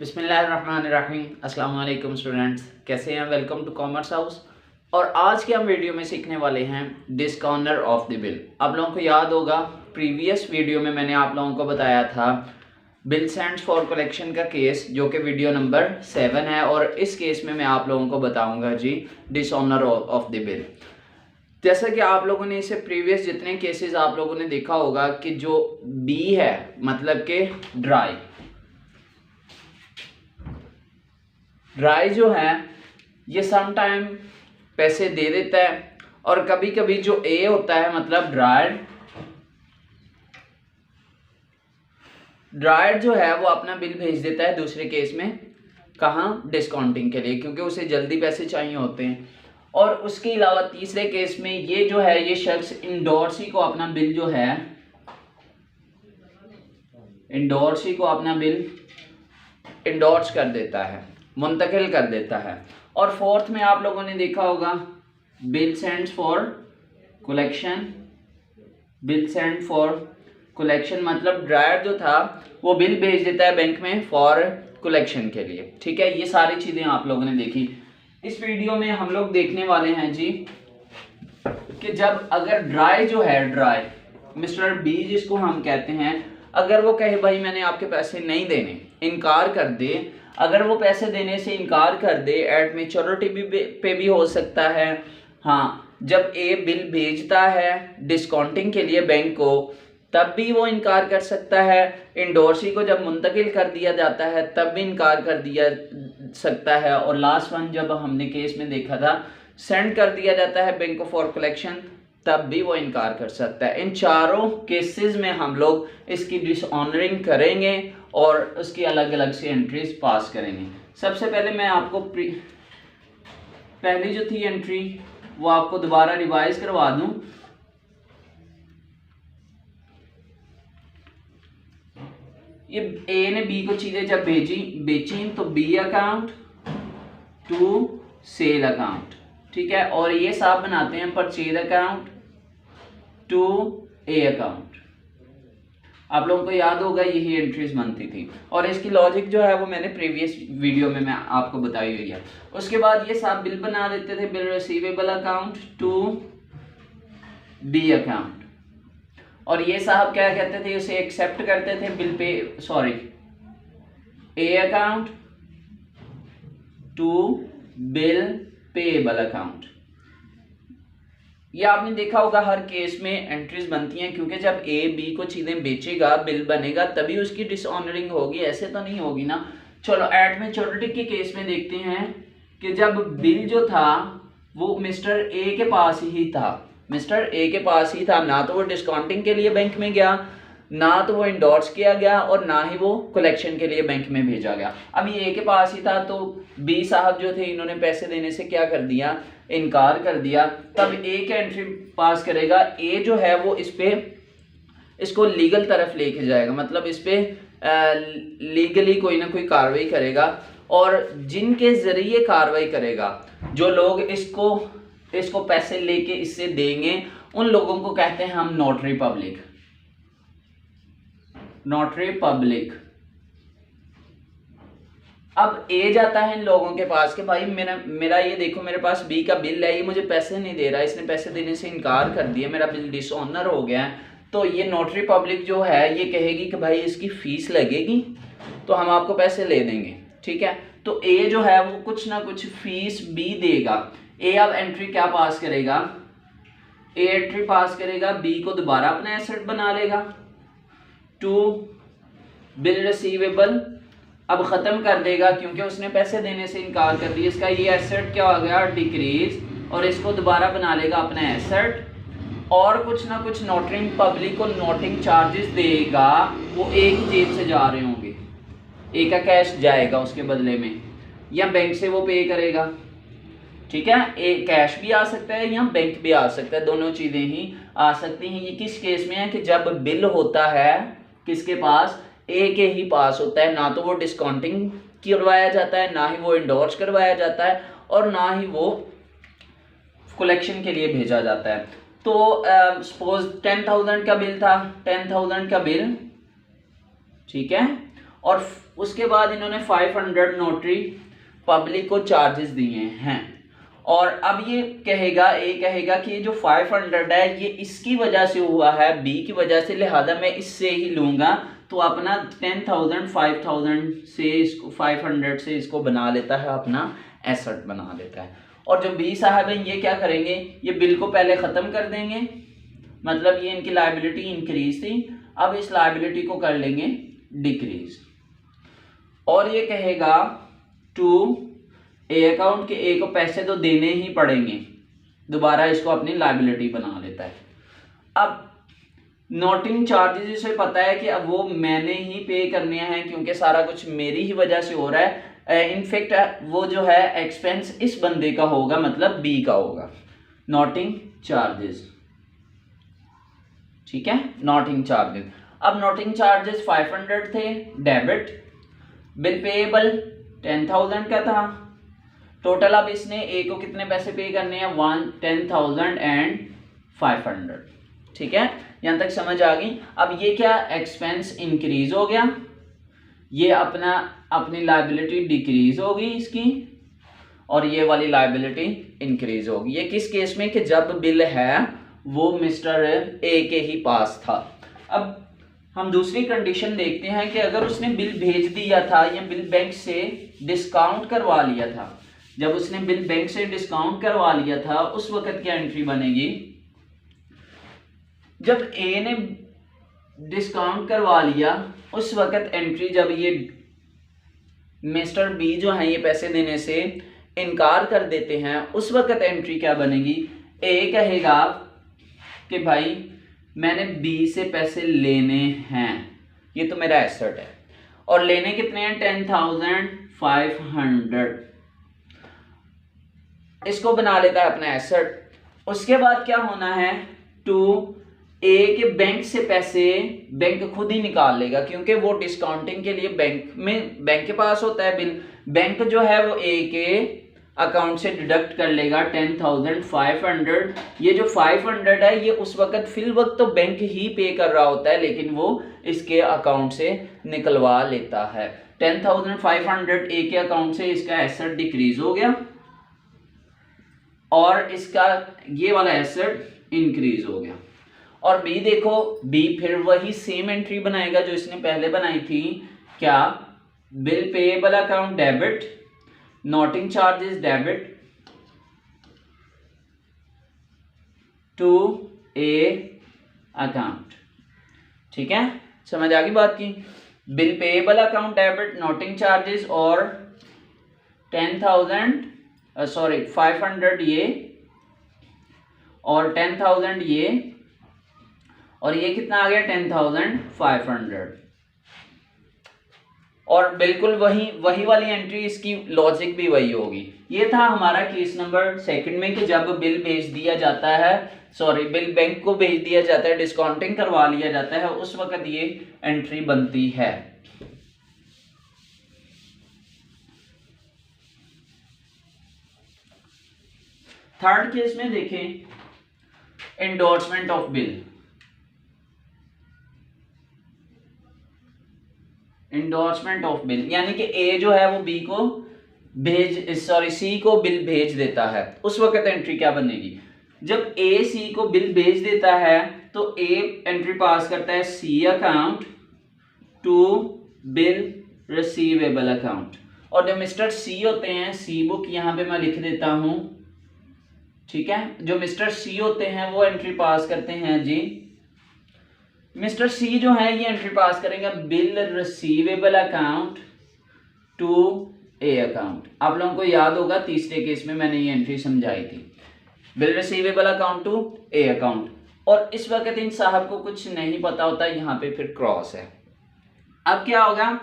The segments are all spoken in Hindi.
बिस्मिल्लाहिर्रहमानिर्रहीम। अस्सलाम वालेकुम स्टूडेंट्स, कैसे हैं? Welcome to Commerce House. और आज के हम वीडियो में सीखने वाले हैं डिस्कॉर्नर ऑफ द बिल। आप लोगों को याद होगा प्रीवियस वीडियो में मैंने आप लोगों को बताया था बिल सेंड्स फॉर कलेक्शन का केस, जो कि वीडियो नंबर 7 है। और इस केस में मैं आप लोगों को बताऊंगा जी डिसऑनर ऑफ द बिल। जैसा कि आप लोगों ने इसे प्रीवियस जितने केसेस आप लोगों ने देखा होगा कि जो बी है मतलब कि ड्राई जो है ये सम टाइम पैसे दे देता है, और कभी कभी जो ए होता है मतलब ड्राइड जो है वो अपना बिल भेज देता है दूसरे केस में, कहाँ? डिस्काउंटिंग के लिए, क्योंकि उसे जल्दी पैसे चाहिए होते हैं। और उसके अलावा तीसरे केस में ये जो है ये शख्स इंडोर्सी को अपना बिल जो है इंडोर्सी को अपना बिल इंडोर्स कर देता है, मुंतकिल कर देता है। और फोर्थ में आप लोगों ने देखा होगा bill sends for collection. Bill send for collection मतलब ड्रायर जो था वो बिल भेज देता है बैंक में फॉर कलेक्शन के लिए। ठीक है, ये सारी चीजें आप लोगों ने देखी। इस वीडियो में हम लोग देखने वाले हैं जी कि जब अगर ड्राई जो है ड्राई मिस्टर बी जिसको हम कहते हैं, अगर वो कहे भाई मैंने आपके पैसे नहीं देने, इनकार कर दे, अगर वो पैसे देने से इनकार कर दे, एट मैच्योरिटी पे भी हो सकता है। हाँ, जब ए बिल भेजता है डिस्काउंटिंग के लिए बैंक को तब भी वो इनकार कर सकता है। इंडोर्सी को जब मुंतकिल कर दिया जाता है तब भी इनकार कर दिया सकता है। और लास्ट वन जब हमने केस में देखा था सेंड कर दिया जाता है बैंक को फॉर कलेक्शन, तब भी वो इनकार कर सकता है। इन चारों केसेस में हम लोग इसकी डिसऑनरिंग करेंगे और उसकी अलग अलग से एंट्रीज पास करेंगे। सबसे पहले मैं आपको पहली जो थी एंट्री वो आपको दोबारा रिवाइज करवा दूं। ये ए ने बी को चीजें जब बेची तो B account to sale account, ठीक है। और ये साहब बनाते हैं purchase account to A account. आप लोगों को याद होगा यही एंट्रीज बनती थी, और इसकी लॉजिक जो है वो मैंने प्रीवियस वीडियो में मैं आपको बताई हुई है। उसके बाद ये साहब बिल बना देते थे bill receivable account to B account, और ये साहब क्या कहते थे उसे एक्सेप्ट करते थे बिल पे A account to bill payable account. ये आपने देखा होगा हर केस में एंट्रीज बनती हैं, क्योंकि जब ए बी को चीजें बेचेगा बिल बनेगा तभी उसकी डिसऑनरिंग होगी, ऐसे तो नहीं होगी ना। चलो एट मैच्योरिटी के केस में देखते हैं कि जब बिल जो था वो मिस्टर ए के पास ही था, मिस्टर ए के पास ही था, ना तो वो डिस्काउंटिंग के लिए बैंक में गया, ना तो वो इंडोर्स किया गया, और ना ही वो कलेक्शन के लिए बैंक में भेजा गया। अब ये ए के पास ही था तो बी साहब जो थे इन्होंने पैसे देने से क्या कर दिया? इनकार कर दिया। तब ए का एंट्री पास करेगा। ए जो है वो इसको लीगल तरफ लेके जाएगा, मतलब इस पे लीगली कोई ना कोई कार्रवाई करेगा। और जिनके जरिए कार्रवाई करेगा, जो लोग इसको पैसे लेके इससे देंगे, उन लोगों को कहते हैं हम नोटरी पब्लिक। Notary public. अब ए जाता है इन लोगों के पास कि भाई मेरा ये देखो मेरे पास बी का बिल है, ये मुझे पैसे नहीं दे रहा, इसने पैसे देने से इनकार कर दिया, मेरा बिल डिसऑनर हो गया है। तो ये नोटरी पब्लिक जो है ये कहेगी कि भाई इसकी फीस लगेगी तो हम आपको पैसे ले देंगे, ठीक है। तो ए जो है वो कुछ ना कुछ फीस बी देगा। ए अब एंट्री क्या पास करेगा? ए एंट्री पास करेगा, बी को दोबारा अपना एसेट बना लेगा टू बिल रिसीवेबल। अब खत्म कर देगा क्योंकि उसने पैसे देने से इनकार कर दिया। इसका ये एसेट क्या हो गया? डिक्रीज। और इसको दोबारा बना लेगा अपना एसेट, और कुछ ना कुछ नोटरिंग पब्लिक को नोटिंग चार्जेस देगा। वो एक ही जेब से जा रहे होंगे, एक का कैश जाएगा उसके बदले में, या बैंक से वो पे करेगा, ठीक है। एक कैश भी आ सकता है या बैंक भी आ सकता है, दोनों चीजें ही आ सकती हैं। ये किस केस में है कि जब बिल होता है किसके पास? ए के ही पास होता है, ना तो वो डिस्काउंटिंग करवाया जाता है, ना ही वो इंडोर्स करवाया जाता है, और ना ही वो कलेक्शन के लिए भेजा जाता है। तो सपोज 10,000 का बिल था, 10,000 का बिल, ठीक है। और उसके बाद इन्होंने 500 नोटरी पब्लिक को चार्जेस दिए हैं। और अब ये कहेगा, ए कहेगा कि ये जो 500 है ये इसकी वजह से हुआ है, बी की वजह से, लिहाजा मैं इससे ही लूंगा। तो अपना 10,000 5,000 से इसको 500 से इसको बना लेता है, अपना एसेट बना लेता है। और जो बी साहब हैं ये क्या करेंगे, ये बिल को पहले ख़त्म कर देंगे, मतलब ये इनकी लायबिलिटी इंक्रीज थी, अब इस लायबिलिटी को कर लेंगे डिक्रीज। और ये कहेगा टू ए अकाउंट के ए को पैसे तो देने ही पड़ेंगे, दोबारा इसको अपनी लायबिलिटी बना लेता है। अब नोटिंग चार्जेस इसे पता है कि अब वो मैंने ही पे करने हैं क्योंकि सारा कुछ मेरी ही वजह से हो रहा है। इनफैक्ट वो जो है एक्सपेंस इस बंदे का होगा, मतलब बी का होगा। नोटिंग चार्जेस, ठीक है, नोटिंग चार्जेस। अब नोटिंग चार्जेस 500 थे डेबिट, बिल पेएबल 10,000 का था टोटल। अब इसने ए को कितने पैसे पे करने हैं, 10,500, ठीक है, यहां तक समझ आ गई। अब ये क्या, एक्सपेंस इंक्रीज हो गया, ये अपनी लायबिलिटी डिक्रीज होगी इसकी, और ये वाली लायबिलिटी इंक्रीज होगी। ये किस केस में, कि जब बिल है वो मिस्टर ए के ही पास था। अब हम दूसरी कंडीशन देखते हैं कि अगर उसने बिल भेज दिया था या बिल बैंक से डिस्काउंट करवा लिया था, जब उसने बिल बैंक से डिस्काउंट करवा लिया था उस वक्त क्या एंट्री बनेगी, जब ए ने डिस्काउंट करवा लिया उस वक्त एंट्री, जब ये मिस्टर बी जो है ये पैसे देने से इनकार कर देते हैं उस वक्त एंट्री क्या बनेगी, ए कहेगा कि भाई मैंने बी से पैसे लेने हैं, ये तो मेरा एसेट है, और लेने कितने हैं, 10,500, इसको बना लेता है अपना एसेट। उसके बाद क्या होना है, टू ए के बैंक से पैसे बैंक खुद ही निकाल लेगा, क्योंकि वो डिस्काउंटिंग के लिए बैंक के पास होता है बिल, बैंक जो है वो ए के अकाउंट से डिडक्ट कर लेगा 10,500। ये जो 500 है ये उस वक्त फिल वक्त तो बैंक ही पे कर रहा होता है, लेकिन वो इसके अकाउंट से निकलवा लेता है। 10,500 ए के अकाउंट से इसका एसेट डिक्रीज हो गया और इसका ये वाला एसेट इंक्रीज हो गया। और बी देखो, बी फिर वही सेम एंट्री बनाएगा जो इसने पहले बनाई थी, क्या, bill payable account debit, noting charges debit to A account, ठीक है, समझ आ गई बात की। Bill payable account debit, noting charges और 500 ये और 10,000 ये, और ये कितना आ गया 10,500। और बिल्कुल वही वाली एंट्री, इसकी लॉजिक भी वही होगी। ये था हमारा केस नंबर सेकंड में कि जब बिल भेज दिया जाता है, बिल बैंक को भेज दिया जाता है, डिस्काउंटिंग करवा लिया जाता है, उस वक्त ये एंट्री बनती है। थर्ड केस में देखें, endorsement of bill. Endorsement of bill यानी कि ए जो है वो बी को सी को बिल भेज देता है, उस वक्त एंट्री क्या बनेगी, जब ए सी को बिल भेज देता है तो ए एंट्री पास करता है C account to bill receivable account, और जो मिस्टर सी होते हैं, सी बुक यहां पे मैं लिख देता हूं, ठीक है, जो मिस्टर सी होते हैं वो एंट्री पास करते हैं जी, मिस्टर सी जो है ये एंट्री पास करेंगे bill receivable account to A account. आप लोगों को याद होगा तीसरे केस में मैंने ये एंट्री समझाई थी, bill receivable account to A account. और इस वक्त इन साहब को कुछ नहीं पता होता, यहाँ पे फिर क्रॉस है। अब क्या होगा,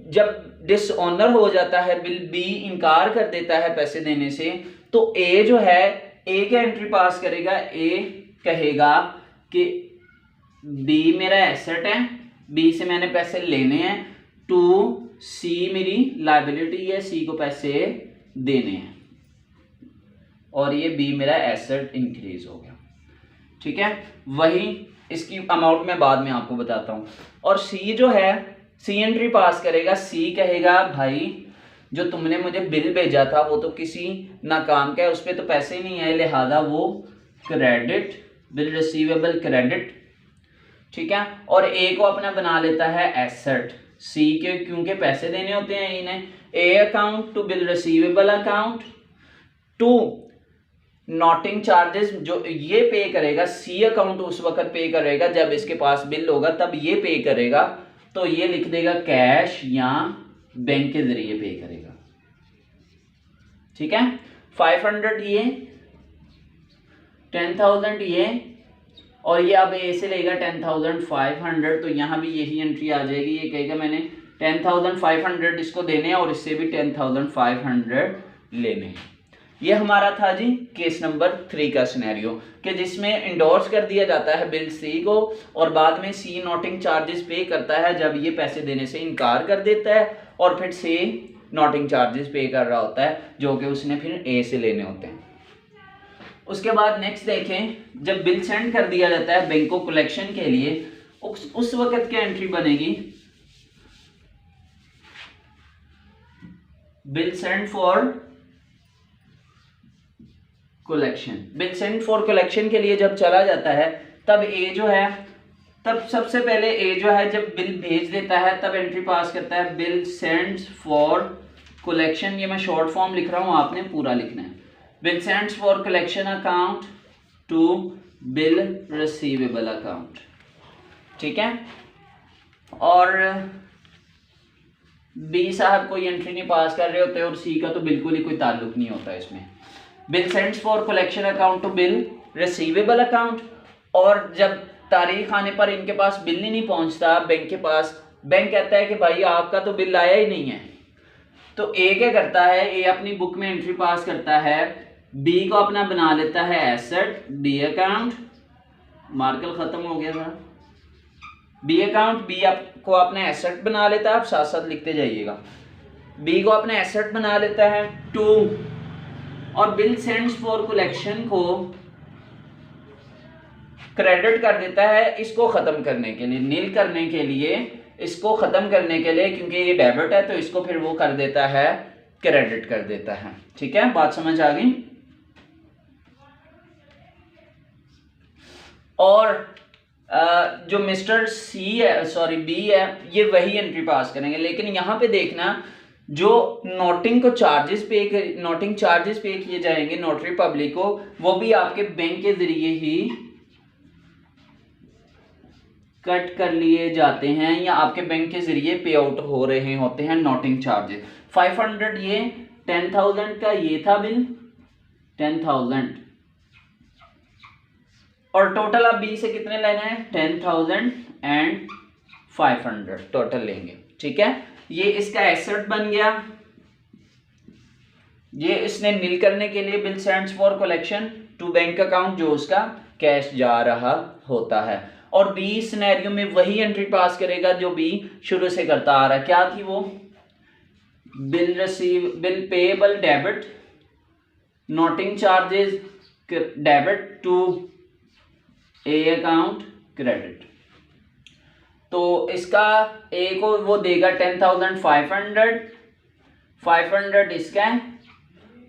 जब डिसऑनर हो जाता है बिल, बी इनकार कर देता है पैसे देने से, तो ए जो है, ए क्या एंट्री पास करेगा, ए कहेगा कि बी मेरा एसेट है, बी से मैंने पैसे लेने हैं, टू सी मेरी लायबिलिटी है, सी को पैसे देने हैं, और ये बी मेरा एसेट इंक्रीज हो गया, ठीक है। वही इसकी अमाउंट मैं बाद में आपको बताता हूं। और सी जो है, सी एंट्री पास करेगा, सी कहेगा भाई जो तुमने मुझे बिल भेजा था वो तो किसी नाकाम का है, उस पर तो पैसे ही नहीं है, लिहाजा वो क्रेडिट, बिल रिसीवेबल क्रेडिट, ठीक है। और ए को अपना बना लेता है एसेट, सी के क्योंकि पैसे देने होते हैं इन्हें, A account to bill receivable account to noting charges, जो ये पे करेगा, सी अकाउंट उस वक्त पे करेगा जब इसके पास बिल होगा तब ये पे करेगा, तो ये लिख देगा कैश या बैंक के जरिए पे करेगा, ठीक है। 500 ये, 10,000 ये, और ये अब ए से लेगा 10,500, तो यहाँ भी यही एंट्री आ जाएगी, ये कहेगा मैंने 10,500 इसको देने हैं और इससे भी 10,500 लेने हैं। ये हमारा था जी केस नंबर 3 का सिनेरियो कि जिसमें इंडोर्स कर दिया जाता है बिल सी को और बाद में सी नोटिंग चार्जेस पे करता है जब ये पैसे देने से इनकार कर देता है, और फिर सी नोटिंग चार्जेस पे कर रहा होता है जो कि उसने फिर ए से लेने होते हैं। उसके बाद नेक्स्ट देखें, जब बिल सेंड कर दिया जाता है बैंक को कलेक्शन के लिए, उस वक्त क्या एंट्री बनेगी, bill send for collection. Bill send for collection के लिए जब चला जाता है तब ए जो है, तब सबसे पहले ए जो है जब बिल भेज देता है तब एंट्री पास करता है बिल सेंड्स फॉर कलेक्शन। ये मैं शॉर्ट फॉर्म लिख रहा हूं, आपने पूरा लिखना है। Bill sends for collection account to bill receivable account, ठीक है। और बी साहब कोई एंट्री नहीं पास कर रहे होते और सी का तो बिल्कुल ही कोई ताल्लुक नहीं होता इसमें। Bill sends for collection account to bill receivable account, और जब तारीख आने पर इनके पास बिल ही नहीं पहुंचता बैंक के पास, बैंक कहता है कि भाई आपका तो बिल आया ही नहीं है, तो ए क्या करता है, ए अपनी बुक में एंट्री पास करता है, बी को अपना बना लेता है एसेट, बी अकाउंट, मार्कर खत्म हो गया था, बी अकाउंट, बी को अपना एसेट बना लेता है, आप साथ साथ लिखते जाइएगा, बी को अपना एसेट बना लेता है टू, और बिल सेंड्स फॉर कलेक्शन को क्रेडिट कर देता है इसको खत्म करने के लिए, नील करने के लिए, इसको खत्म करने के लिए, क्योंकि ये डेबिट है तो इसको फिर वो कर देता है क्रेडिट कर देता है, ठीक है। बात समझ आ गई। और जो मिस्टर सी है, सॉरी बी है, ये वही एंट्री पास करेंगे, लेकिन यहां पे देखना जो नोटिंग चार्जेस पे किए जाएंगे नोटरी पब्लिक को, वो भी आपके बैंक के जरिए ही कट कर लिए जाते हैं या आपके बैंक के जरिए पे आउट हो रहे होते हैं नोटिंग चार्जेस। 500 ये, 10,000 का ये था बिल, 10,000, और टोटल आप बी से कितने लेना है, 10,000 एंड 500 टोटल लेंगे, ठीक है। ये इसका एसेट बन गया, ये इसने नील करने के लिए bill sends for collection to bank account जो उसका कैश जा रहा होता है, और बी सिनेरियो में वही एंट्री पास करेगा जो बी शुरू से करता आ रहा है। क्या थी वो, bill payable debit, noting charges debit to A account credit, तो इसका ए को वो देगा 10,500, 500 इसका है,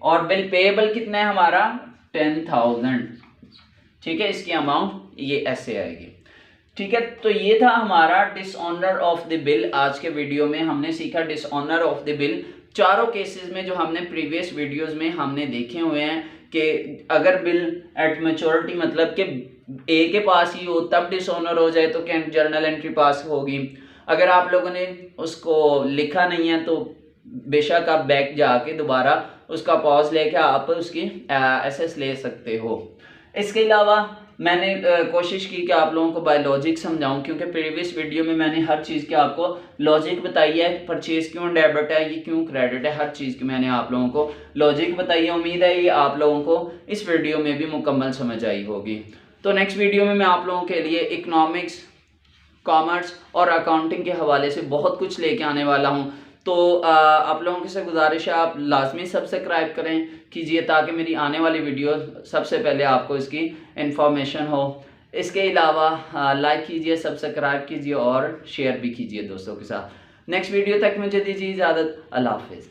और बिल पेएबल कितना है हमारा 10,000, ठीक है। इसकी अमाउंट ये ऐसे आएगी, ठीक है। तो ये था हमारा डिसऑनर ऑफ द बिल। आज के वीडियो में हमने सीखा डिसऑनर ऑफ द बिल, चारों केसेस में जो हमने प्रीवियस वीडियोस में हमने देखे हुए हैं कि अगर बिल एट मैच्योरिटी मतलब कि ए के पास ही हो तब डिसऑनर हो जाए तो क्या जर्नल एंट्री पास होगी। अगर आप लोगों ने उसको लिखा नहीं है तो बेशक आप बैक जाके दोबारा उसका पॉज लेके आप उसकी एसएस ले सकते हो। इसके अलावा मैंने कोशिश की कि आप लोगों को बाय लॉजिक समझाऊं, क्योंकि प्रीवियस वीडियो में मैंने हर चीज़ की आपको लॉजिक बताई है, परचेज क्यों डेबिट है, ये क्यों क्रेडिट है, हर चीज़ की मैंने आप लोगों को लॉजिक बताई है। उम्मीद है ये आप लोगों को इस वीडियो में भी मुकम्मल समझ आई होगी। तो नेक्स्ट वीडियो में मैं आप लोगों के लिए इकोनॉमिक्स, कॉमर्स और अकाउंटिंग के हवाले से बहुत कुछ लेके आने वाला हूँ। तो आप लोगों से गुजारिश है आप लाजमी सब्सक्राइब करें कीजिए ताकि मेरी आने वाली वीडियो सबसे पहले आपको इसकी इंफॉर्मेशन हो। इसके अलावा लाइक कीजिए, सब्सक्राइब कीजिए और शेयर भी कीजिए दोस्तों के साथ। नेक्स्ट वीडियो तक मुझे दीजिए इजाज़त। अल्लाह हाफिज़।